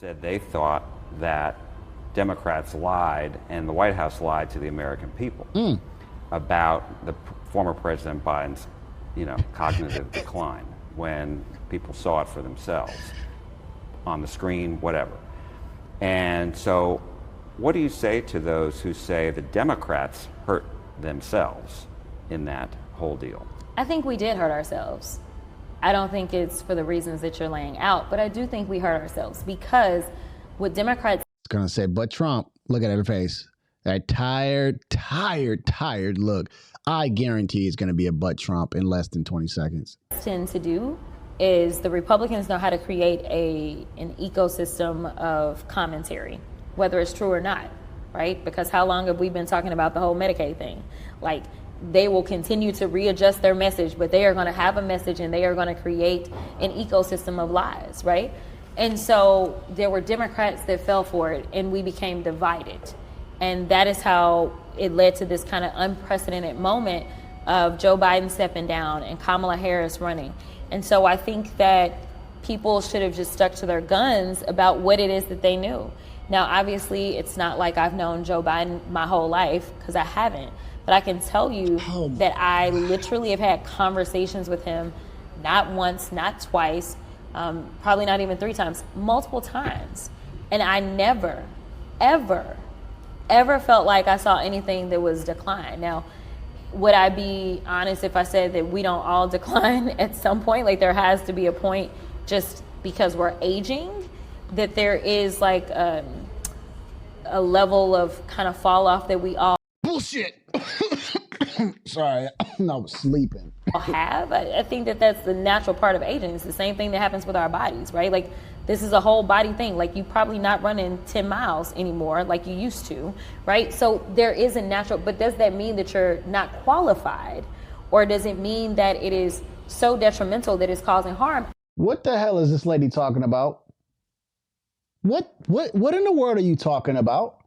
said they thought that Democrats lied and the White House lied to the American people about the former President Biden's, cognitive decline when people saw it for themselves on the screen, whatever. And so what do you say to those who say the Democrats hurt themselves in that whole deal? I think we did hurt ourselves. I don't think it's for the reasons that you're laying out, but I do think we hurt ourselves because what Democrats... It's going to say, but Trump, look at her face. That tired look. I guarantee it's going to be a but Trump in less than 20 seconds. Tend to do is the Republicans know how to create an ecosystem of commentary, whether it's true or not, right? Because how long have we been talking about the whole Medicaid thing? Like, they will continue to readjust their message, but they are going to have a message and they are going to create an ecosystem of lies, right? And so there were Democrats that fell for it and we became divided. And that is how it led to this kind of unprecedented moment of Joe Biden stepping down and Kamala Harris running. And so I think that people should have just stuck to their guns about what it is that they knew. Now, obviously, it's not like I've known Joe Biden my whole life, because I haven't. But I can tell you that I literally have had conversations with him, not once, not twice, probably not even 3 times, multiple times. And I never, ever felt like I saw anything that was decline. Now, would I be honest if I said that we don't all decline at some point? Like, there has to be a point, just because we're aging, that there is like a level of kind of fall off that we all... Bullshit. Sorry, I was sleeping. Have. I think that that's the natural part of aging. It's the same thing that happens with our bodies, right? Like, this is a whole body thing. Like, you probably not running 10 miles anymore like you used to, right? So there is a natural, but does that mean that you're not qualified? Or does it mean that it is so detrimental that it's causing harm? What the hell is this lady talking about? What in the world are you talking about?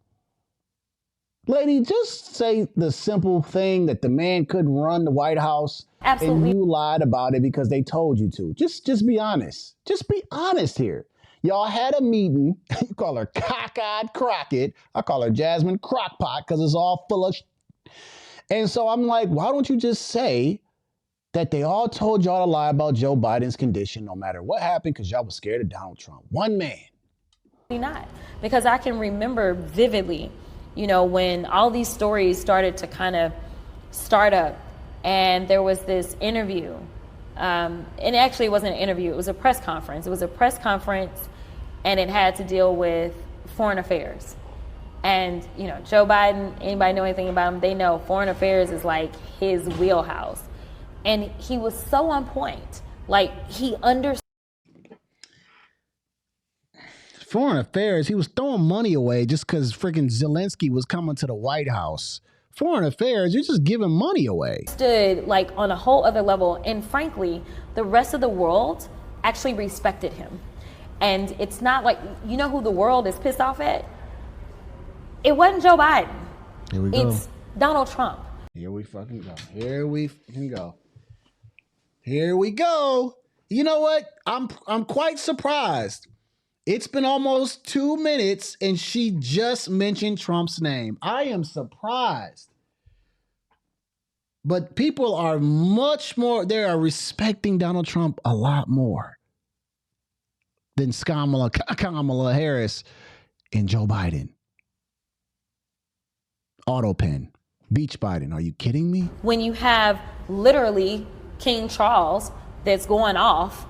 Lady, just say the simple thing that the man couldn't run the White House. Absolutely. And you lied about it because they told you to. Just be honest. Just be honest here. Y'all had a meeting. You call her cockeyed Crockett. I call her Jasmine Crockpot because it's all full of And so I'm like, why don't you just say that they all told y'all to lie about Joe Biden's condition no matter what happened because y'all was scared of Donald Trump. One man. Not. Because I can remember vividly, when all these stories started to kind of start up, and there was this interview, and actually it wasn't an interview, it was a press conference. It was a press conference, and it had to deal with foreign affairs. And, Joe Biden, anybody know anything about him, they know foreign affairs is like his wheelhouse. And he was so on point. Like, he understood. Foreign affairs, he was throwing money away just because freaking Zelensky was coming to the White House. Foreign affairs, you're just giving money away. Stood like on a whole other level. And frankly, the rest of the world actually respected him. And it's not like, who the world is pissed off at? It wasn't Joe Biden. Here we go. It's Donald Trump. Here we fucking go. Here we fucking go. Here we go. You know what? I'm quite surprised. It's been almost 2 minutes and she just mentioned Trump's name. I am surprised. But people are much more, they are respecting Donald Trump a lot more than Kamala Harris and Joe Biden. Autopen. Beach Biden. Are you kidding me? When you have literally King Charles that's going off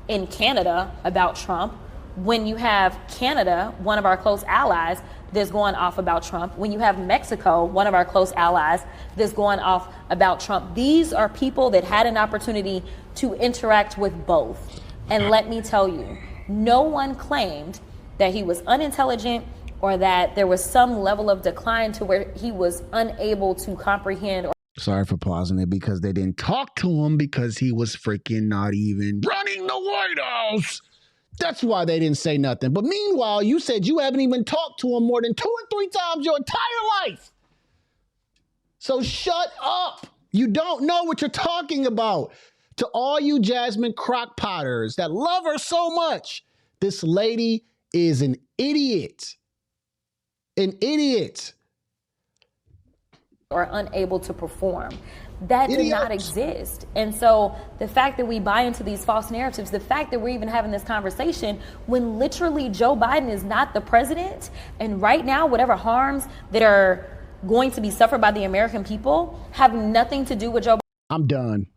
in Canada about Trump, when you have Canada, one of our close allies, that's going off about Trump, when you have Mexico, one of our close allies, that's going off about Trump, these are people that had an opportunity to interact with both. And let me tell you, no one claimed that he was unintelligent or that there was some level of decline to where he was unable to comprehend. Sorry for pausing it because they didn't talk to him because he was freaking not even running the White House. That's why they didn't say nothing. But meanwhile, you said you haven't even talked to him more than 2 or 3 times your entire life. So shut up. You don't know what you're talking about. To all you Jasmine Crockpotters that love her so much, this lady is an idiot. An idiot. Or unable to perform. That did not exist. And so the fact that we buy into these false narratives, the fact that we're even having this conversation when literally Joe Biden is not the president, and right now whatever harms that are going to be suffered by the American people have nothing to do with Joe Biden. I'm done.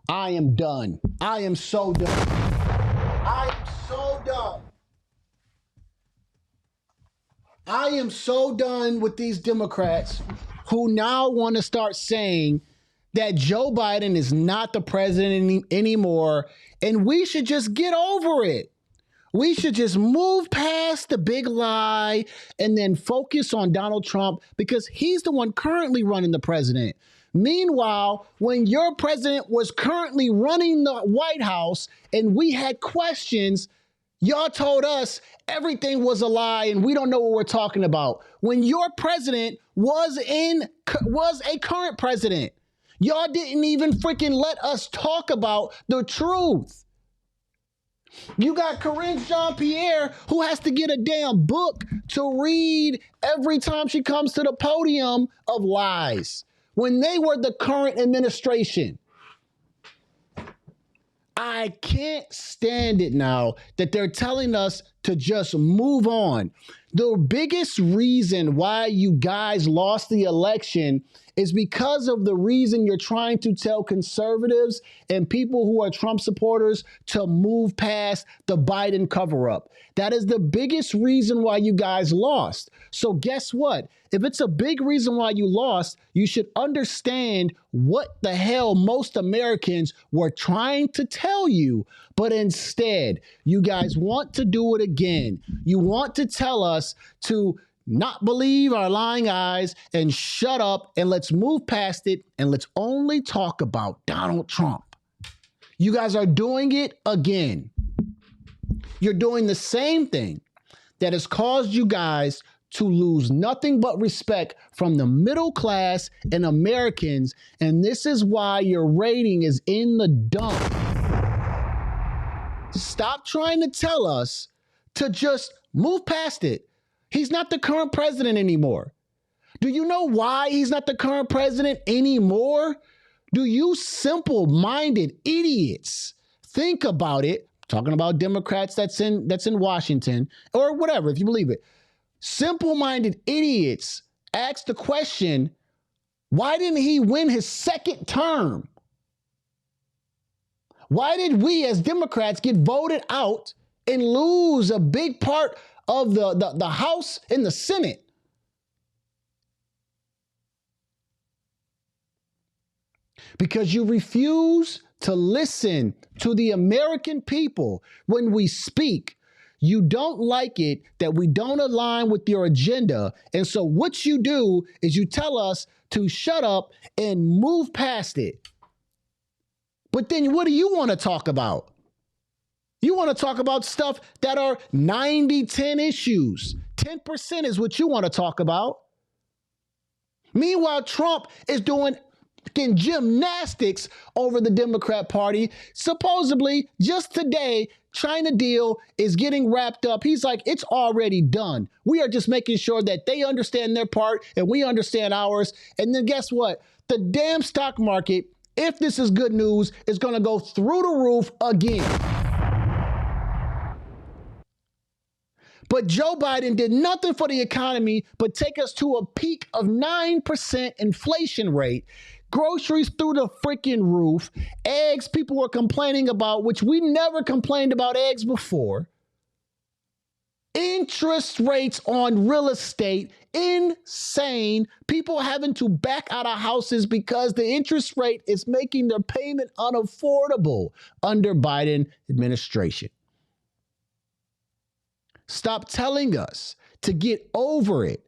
I am done. I am so done. I am so done. I am so done with these Democrats who now want to start saying that Joe Biden is not the president anymore, and we should just get over it. We should just move past the big lie and then focus on Donald Trump because he's the one currently running the president. Meanwhile, when your president was currently running the White House and we had questions, y'all told us everything was a lie and we don't know what we're talking about. When your president was a current president, y'all didn't even freaking let us talk about the truth. You got Karine Jean-Pierre who has to get a damn book to read every time she comes to the podium of lies. When they were the current administration. I can't stand it now that they're telling us to just move on. The biggest reason why you guys lost the election is because of the reason you're trying to tell conservatives and people who are Trump supporters to move past the Biden cover-up. That is the biggest reason why you guys lost. So guess what? If it's a big reason why you lost, you should understand what the hell most Americans were trying to tell you. But instead, you guys want to do it again. You want to tell us to not believe our lying eyes and shut up and let's move past it and let's only talk about Donald Trump. You guys are doing it again. You're doing the same thing that has caused you guys to lose nothing but respect from the middle class and Americans, and this is why your rating is in the dump. Stop trying to tell us to just move past it. He's not the current president anymore. Do you know why he's not the current president anymore? Do you simple-minded idiots think about it? Talking about Democrats that's in Washington or whatever, if you believe it. Simple-minded idiots ask the question, why didn't he win his second term? Why did we as Democrats get voted out and lose a big part of the House and the Senate? Because you refuse to listen to the American people when we speak. You don't like it that we don't align with your agenda. And so what you do is you tell us to shut up and move past it. But then what do you want to talk about? You want to talk about stuff that are 90-10 issues. 10% is what you want to talk about. Meanwhile, Trump is doing gymnastics over the Democrat Party. Supposedly, just today, China deal is getting wrapped up. He's like, it's already done. We are just making sure that they understand their part and we understand ours. And then guess what? The damn stock market, if this is good news, is going to go through the roof again. But Joe Biden did nothing for the economy but take us to a peak of 9% inflation rate. Groceries through the freaking roof. Eggs people were complaining about, which we never complained about eggs before. Interest rates on real estate, insane. People having to back out of houses because the interest rate is making their payment unaffordable under Biden administration. Stop telling us to get over it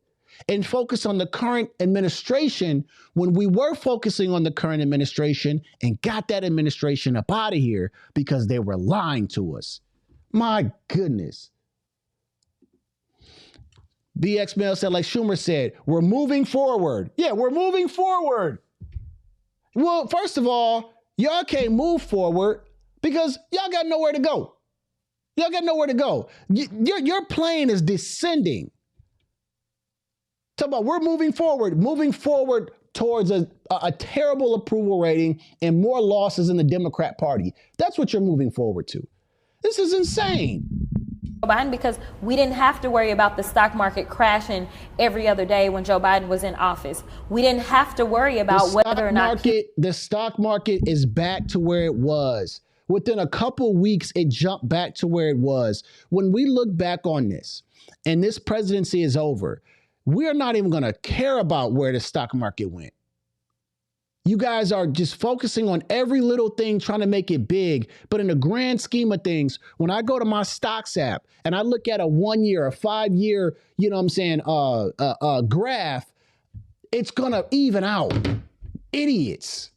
and focus on the current administration when we were focusing on the current administration and got that administration up out of here because they were lying to us. My goodness. BX Mail said, like Schumer said, we're moving forward. Yeah, we're moving forward. Well, first of all, y'all can't move forward because y'all got nowhere to go. Y'all got nowhere to go. Your plane is descending. Talk about we're moving forward towards a terrible approval rating and more losses in the Democrat Party. That's what you're moving forward to. This is insane. Biden, because we didn't have to worry about the stock market crashing every other day when Joe Biden was in office. We didn't have to worry about whether or not the stock market is back to where it was. Within a couple weeks, it jumped back to where it was. When we look back on this and this presidency is over, we're not even going to care about where the stock market went. You guys are just focusing on every little thing, trying to make it big. But in the grand scheme of things, when I go to my stocks app and I look at a 1 year, a 5 year, you know what I'm saying, graph, it's going to even out. Idiots.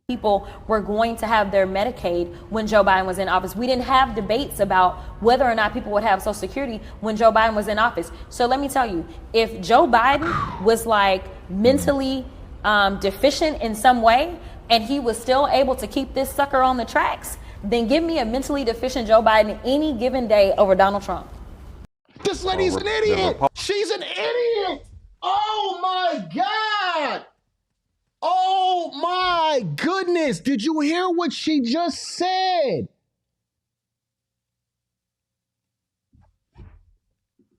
People were going to have their Medicaid when Joe Biden was in office. We didn't have debates about whether or not people would have Social Security when Joe Biden was in office. So let me tell you, if Joe Biden was like mentally deficient in some way and he was still able to keep this sucker on the tracks, then give me a mentally deficient Joe Biden any given day over Donald Trump. This lady's an idiot. She's an idiot. Oh my God. Oh my goodness. Did you hear what she just said?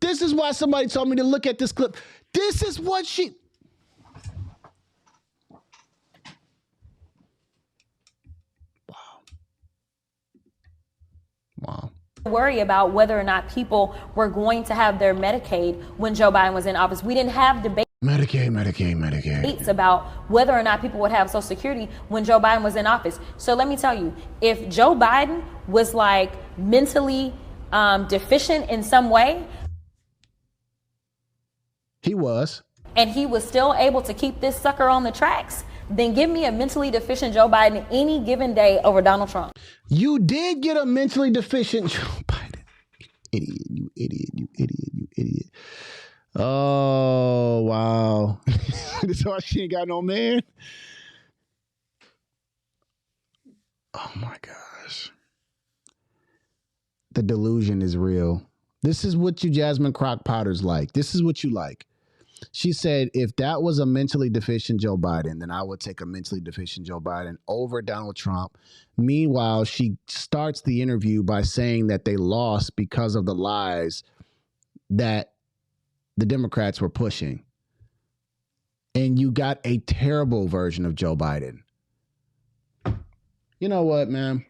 This is why somebody told me to look at this clip. This is what she... Wow. Worry about whether or not people were going to have their Medicaid when Joe Biden was in office. We didn't have debates about whether or not people would have Social Security when Joe Biden was in office. So let me tell you, if Joe Biden was like mentally deficient in some way, he was, and he was still able to keep this sucker on the tracks, then give me a mentally deficient Joe Biden any given day over Donald Trump. You did get a mentally deficient Joe Biden. Idiot, you idiot, you idiot, you idiot. Oh, wow. That's why she ain't got no man. Oh, my gosh. The delusion is real. This is what you Jasmine Crockpotters like. This is what you like. She said, if that was a mentally deficient Joe Biden, then I would take a mentally deficient Joe Biden over Donald Trump. Meanwhile, she starts the interview by saying that they lost because of the lies that the Democrats were pushing. And you got a terrible version of Joe Biden. You know what, man?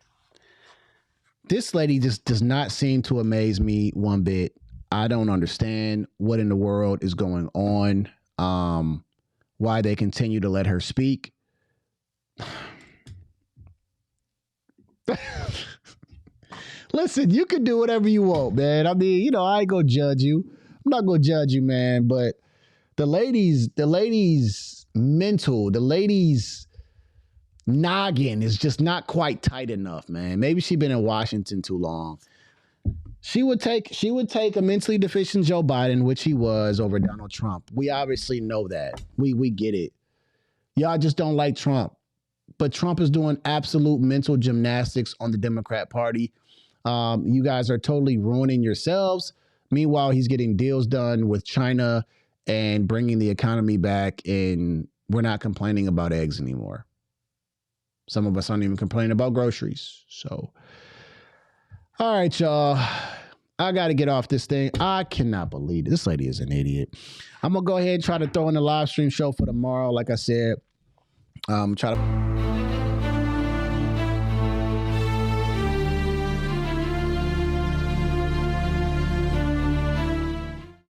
This lady just does not seem to amaze me one bit. I don't understand what in the world is going on, why they continue to let her speak. Listen, you can do whatever you want, man. I mean, you know, I ain't gonna judge you. I'm not gonna judge you, man, but the lady's mental, the lady's noggin is just not quite tight enough, man. Maybe she's been in Washington too long. She would take a mentally deficient Joe Biden, which he was, over Donald Trump. We obviously know that. We get it. Y'all just don't like Trump. But Trump is doing absolute mental gymnastics on the Democrat Party. You guys are totally ruining yourselves. Meanwhile, he's getting deals done with China and bringing the economy back, and we're not complaining about eggs anymore. Some of us aren't even complaining about groceries. So, all right, y'all. I got to get off this thing. I cannot believe it. This lady is an idiot. I'm going to go ahead and try to throw in the live stream show for tomorrow. Like I said, try to...